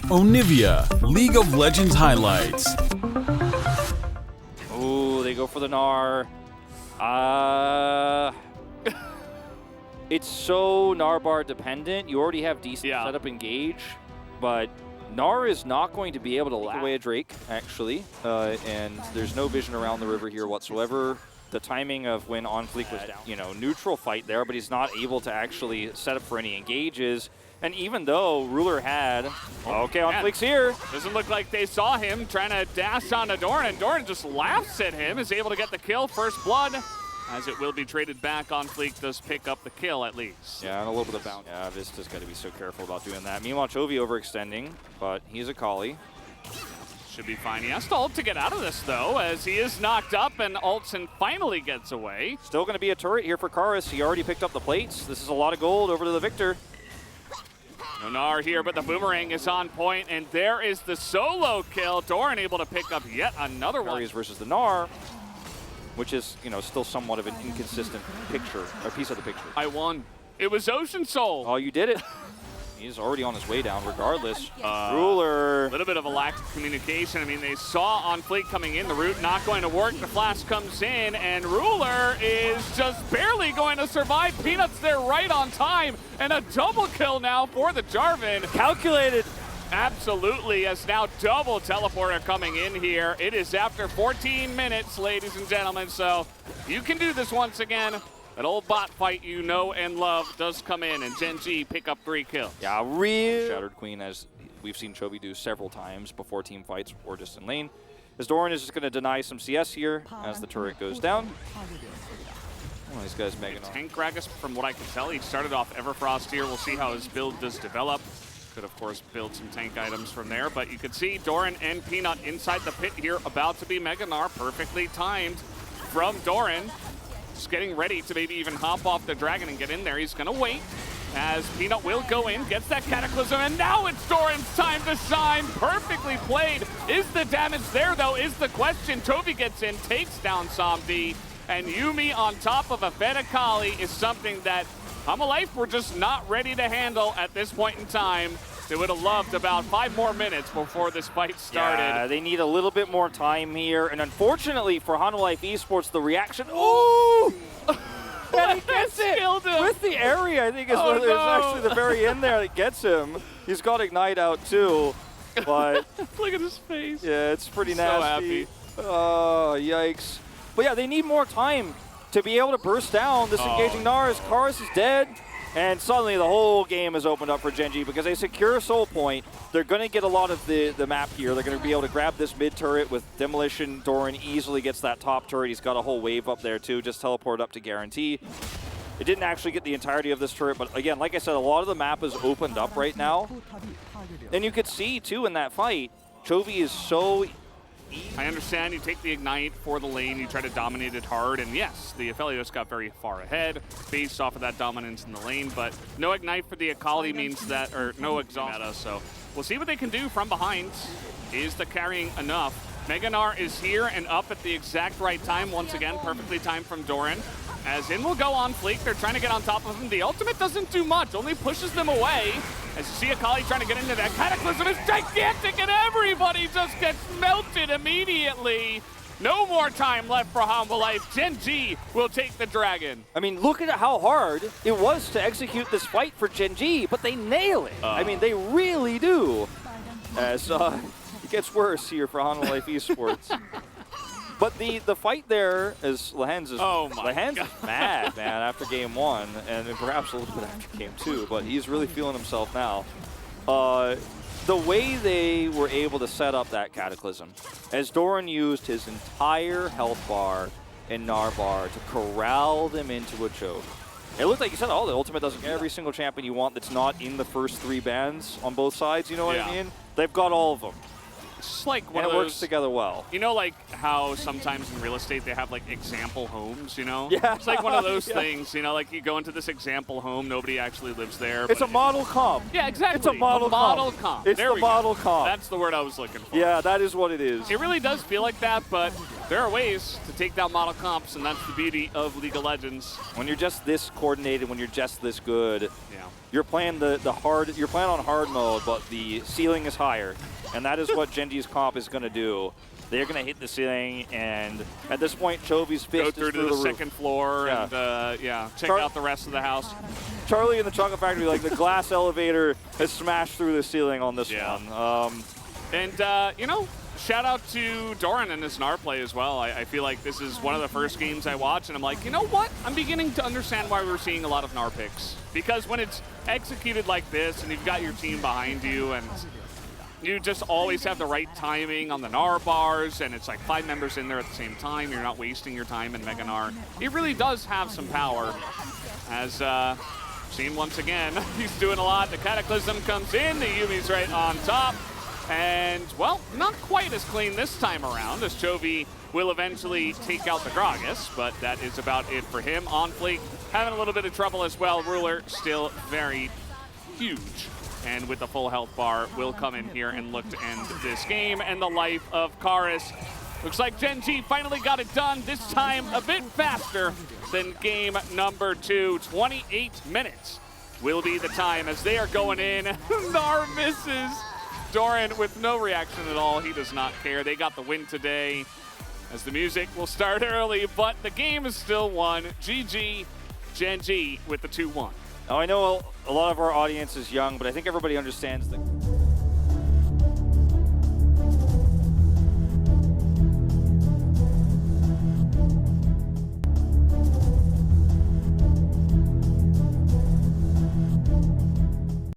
Onivia, League of Legends highlights. Ooh, they go for the Gnar. It's so Gnar dependent. You already have decent setup engage, but Gnar is not going to be able to take away a Drake, actually. And there's no vision around the river here whatsoever. The timing of when OnFleek was down, neutral fight there, but he's not able to actually set up for any engages. And even though Ruler had, okay, OnFleek's here. Doesn't look like they saw him trying to dash onto Doran, and Doran just laughs at him, is able to get the kill, first blood, as it will be traded back. OnFleek does pick up the kill at least. Yeah, and a little bit of bounce. Yeah, Vista's got to be so careful about doing that. Meanwhile, Chovy overextending, but he's a Kali. Should be fine. He has to ult to get out of this, though, as he is knocked up and ults and finally gets away. Still going to be a turret here for Karis. He already picked up the plates. This is a lot of gold over to the Victor. No Gnar here, but the boomerang is on point, and there is the solo kill. Doran able to pick up yet another one. Versus the Gnar, which is, still somewhat of an inconsistent picture, or piece of the picture. I won. It was Ocean Soul. Oh, you did it. He's already on his way down regardless. Ruler. A little bit of a lack of communication. I mean, they saw OnFleek coming in, the route not going to work. The flash comes in, and Ruler is just barely going to survive. Peanuts there right on time, and a double kill now for the Jarvan. Calculated. Absolutely, as now double teleporter coming in here. It is after 14 minutes, ladies and gentlemen, so you can do this once again. That old bot fight you know and love does come in, and Gen.G pick up 3 kills. Yeah, real Shattered Queen, as we've seen Chovy do several times before team fights or just in lane. As Doran is just going to deny some CS here as the turret goes down. Oh, these guys making Tank Gragas, from what I can tell, he started off Everfrost here. We'll see how his build does develop. Could, of course, build some tank items from there, but you can see Doran and Peanut inside the pit here, about to be Mega Gnar, perfectly timed from Doran. Just getting ready to maybe even hop off the dragon and get in there. He's gonna wait as Peanut will go in, gets that Cataclysm, and now it's Doran's time to shine. Perfectly played. Is the damage there, though, is the question. Chovy gets in, takes down Somdi, and Yuumi on top of a Fed Akali is something that Hanwha Life were just not ready to handle at this point in time. They would have loved about 5 more minutes before this fight started. Yeah, they need a little bit more time here, and unfortunately for Hanwha Life Esports, the reaction. Oh! And he gets it with the area. I think it's actually the very end there that gets him. He's got Ignite out too, but look at his face. Yeah, it's pretty nasty. So happy. Oh, yikes! But yeah, they need more time to be able to burst down this engaging Gnar. Karis is dead. And suddenly the whole game is opened up for Gen.G because they secure Soul Point. They're going to get a lot of the map here. They're going to be able to grab this mid turret with Demolition. Doran easily gets that top turret. He's got a whole wave up there too. Just teleport up to guarantee. It didn't actually get the entirety of this turret, but again, like I said, a lot of the map is opened up right now. And you could see too in that fight, Chovy is so I understand you take the Ignite for the lane, you try to dominate it hard, and yes, the Aphelios got very far ahead based off of that dominance in the lane, but no Ignite for the Akali means that, or no exhaust meta, so we'll see what they can do from behind. Is the carrying enough? Mega Gnar is here and up at the exact right time, once again, perfectly timed from Doran. As in will go OnFleek, they're trying to get on top of him. The ultimate doesn't do much, only pushes them away. As you see Akali trying to get into that Cataclysm is gigantic and everybody just gets melted immediately. No more time left for Hanwha Life. Gen.G will take the dragon. I mean, look at how hard it was to execute this fight for Gen.G, but they nail it. I mean, they really do. As it gets worse here for Hanwha Life Esports. But the fight there is Lehens is mad, man, after game 1, and perhaps a little bit after game 2, but he's really feeling himself now. The way they were able to set up that Cataclysm, as Doran used his entire health bar and Gnar bar to corral them into a choke. It looked like you said, oh, the ultimate doesn't get every single champion you want that's not in the first 3 bans on both sides, you know what I mean? They've got all of them. It's just like one of those, those, works together well. You know, like how sometimes in real estate they have like example homes, you know? Yeah. It's like one of those things, you know, like you go into this example home, nobody actually lives there. It's a model comp. Yeah, exactly. It's a model comp. It's the model comp. That's the word I was looking for. Yeah, that is what it is. It really does feel like that, but there are ways to take down model comps, and that's the beauty of League of Legends. When you're just this coordinated, when you're just this good, Yeah. you're playing you're playing on hard mode, but the ceiling is higher, and that is what Gen.G's comp is going to do. They're going to hit the ceiling, and at this point, Chovy's fist Go through is to the roof. second floor and check out the rest of the house. Charlie in the Chocolate Factory, like the glass elevator has smashed through the ceiling on this one. And, you know, shout out to Doran and his Gnar play as well. I feel like this is one of the first games I watch, and I'm like, you know what? I'm beginning to understand why we're seeing a lot of Gnar picks. Because when it's executed like this, and you've got your team behind you, and you just always have the right timing on the Gnar bars, and it's like 5 members in there at the same time. You're not wasting your time in Mega Gnar. It really does have some power. As seen once again, he's doing a lot. The Cataclysm comes in. The Yumi's right on top. And, well, not quite as clean this time around, as Chovy will eventually take out the Gragas, but that is about it for him. On Fleek having a little bit of trouble as well. Ruler still very huge. And with the full health bar, will come in here and look to end this game. And the life of Karis. Looks like Gen.G finally got it done, this time a bit faster than game number 2. 28 minutes will be the time as they are going in. Gnar misses. Doran with no reaction at all. He does not care. They got the win today, as the music will start early, but the game is still won. GG, Gen.G with the 2-1. Now, I know a lot of our audience is young, but I think everybody understands the